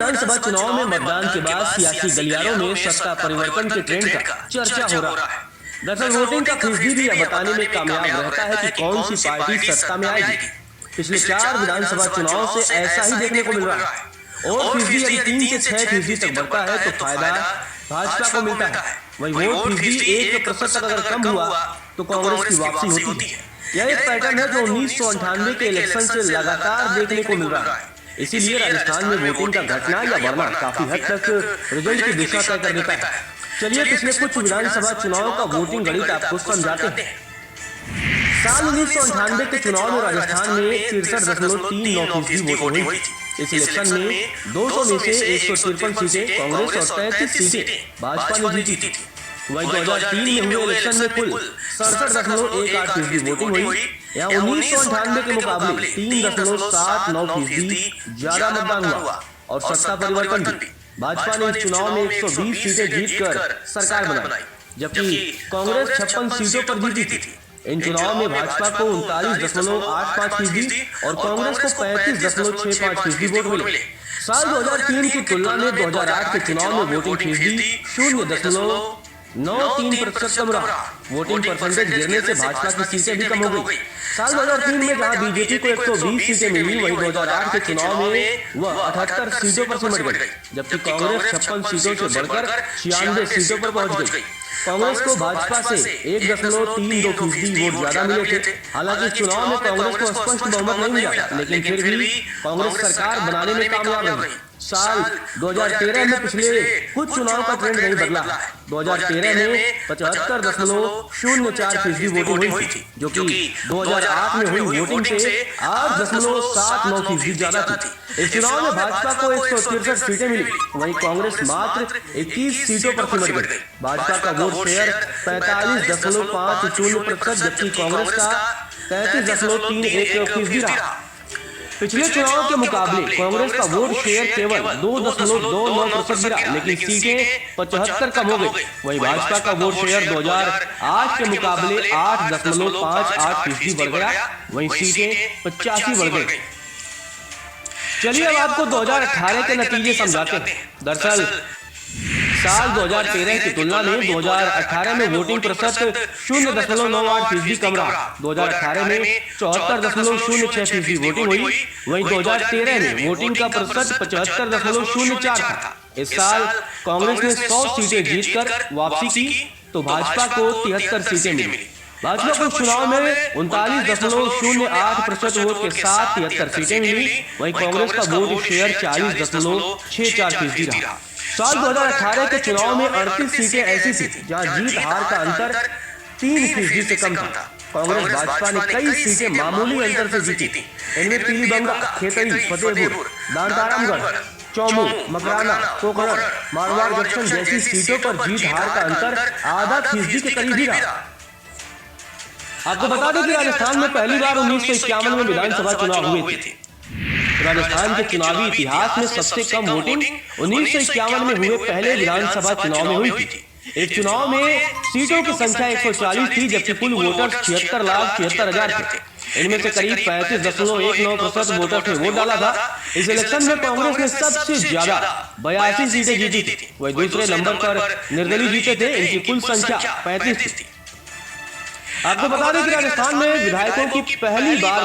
विधानसभा चुनाव में मतदान के बाद सियासी गलियारों में सत्ता परिवर्तन के ट्रेंड का चर्चा हो रहा है। दरअसल वोटिंग का फीसदी भी यह बताने में कामयाब रहता है कि कौन सी पार्टी सत्ता में आएगी। पिछले 4 विधानसभा चुनाव से ऐसा ही देखने को मिल रहा है। और फीसदी यदि 3 से 6% तक बढ़ता है तो फायदा भाजपा को मिलता है। वही वोट फीसदी 1% तक अगर कम हुआ तो कांग्रेस की वापसी होती है। यह एक पैटर्न है जो 1998 के इलेक्शन से लगातार देखने को मिल रहा है। इसीलिए राजस्थान में वोटिंग का घटना या बढ़ना काफी हद तक रिजल्ट की दिशा तय कर देता है। चलिए पिछले कुछ विधानसभा चुनाव का वोटिंग गणित आपको समझाते हैं। साल 1998 के चुनाव में राजस्थान में 63.39% वोटिंग हुई थी। इस इलेक्शन में 200 में से 153 सीटें कांग्रेस और 33 सीटें भाजपा ने जीती थी। वही 2003 में हुए इलेक्शन में कुल 67.18% वोटिंग हुई। यहाँ 1998 के मुकाबले 3.79% ज्यादा मतदान हुआ और सत्ता परिवर्तन भी। भाजपा ने इस चुनाव में 120 सीटें जीतकर सरकार बनाई, जबकि कांग्रेस 56 सीटों पर जीती थी। इन चुनाव में भाजपा को 39.85% और कांग्रेस को 35.65% वोट मिले। साल 2003 की तुलना में 2008 के चुनाव में वोटिंग फीसदी 0.93% कम रहा। वोटिंग परसेंटेज गिरने से भाजपा की सीटें भी कम हो गई। साल 2003 में जहां बीजेपी को 120 सीटें मिली, वहीं 2008 के चुनाव में वह 78 सीटों पर सिमट गई, जबकि कांग्रेस 56 सीटों से बढ़कर 96 सीटों पर पहुंच गई। कांग्रेस को भाजपा से 1.32% वोट ज्यादा मिले थे। हालांकि चुनाव में कांग्रेस को स्पष्ट बहुमत नहीं मिला, लेकिन फिर भी कांग्रेस सरकार बनाने में कामयाब रही। साल 2013 में पिछले कुछ चुनाव का ट्रेंड नहीं बदला। 2013 में 75.04% वोटिंग हुई थी, जो कि 2008 में हुई वोटिंग से 8.79% ज्यादा थी। इस चुनाव में भाजपा को 163 सीटें मिली, वहीं कांग्रेस मात्र 21 सीटों पर सिमट गई। भाजपा का वोट शेयर 45.50%, जबकि कांग्रेस का 33.31% रहा। पिछले चुनाव के मुकाबले कांग्रेस का वोट शेयर केवल 2.29% गिरा, लेकिन सीटें 75 कम हो गई। वहीं भाजपा का वोट शेयर 2008 के मुकाबले 8.58% बढ़ गया, वहीं सीटें 85 बढ़ गई। चलिए अब आपको 2018 के नतीजे समझाते हैं। दरअसल साल 2013 की तुलना में 2018 में वोटिंग प्रतिशत 0.98% कम रहा। 2018 में 74.06% वोटिंग हुई, वहीं 2013 में वोटिंग का प्रतिशत 75.04 था। इस साल कांग्रेस ने 100 सीटें जीतकर वापसी की तो भाजपा को 73 सीटें मिली। भाजपा को चुनाव में 39.08% वोट के साथ 73 सीटें मिली, वहीं कांग्रेस का वोट शेयर 40.64% रहा। साल 2018 के चुनाव में 38 सीटें ऐसी थी जहां जीत हार का अंतर 3% से कम था। कांग्रेस भाजपा ने कई सीटें मामूली अंतर से जीती। इनमें पीलीबंगा, खेतड़ी, फतेहपुर, दांतारामगढ़, चौमू, मकराना, पोखरण, मारवाड़ जंक्शन जैसी सीटों पर जीत हार का अंतर आधा फीसदी के करीब ही रहा। आपको बता दें कि राजस्थान में पहली बार 1951 में विधानसभा चुनाव हुए थे। राजस्थान के चुनावी इतिहास में सबसे कम वोटिंग 1951 में हुए पहले विधानसभा चुनाव में हुई थी। इस चुनाव में सीटों की संख्या 140 थी, जबकि कुल वोटर 76,76,000 थे। इनमें से करीब 35.19% वोटर्स ने वोट डाला था। इस इलेक्शन में कांग्रेस ने सबसे ज्यादा 82 सीटें जीती थी। वही दूसरे नंबर पर निर्दलीय जीते थे, इनकी कुल संख्या 35 थी। आपको बता दें कि राजस्थान में विधायकों की पहली बार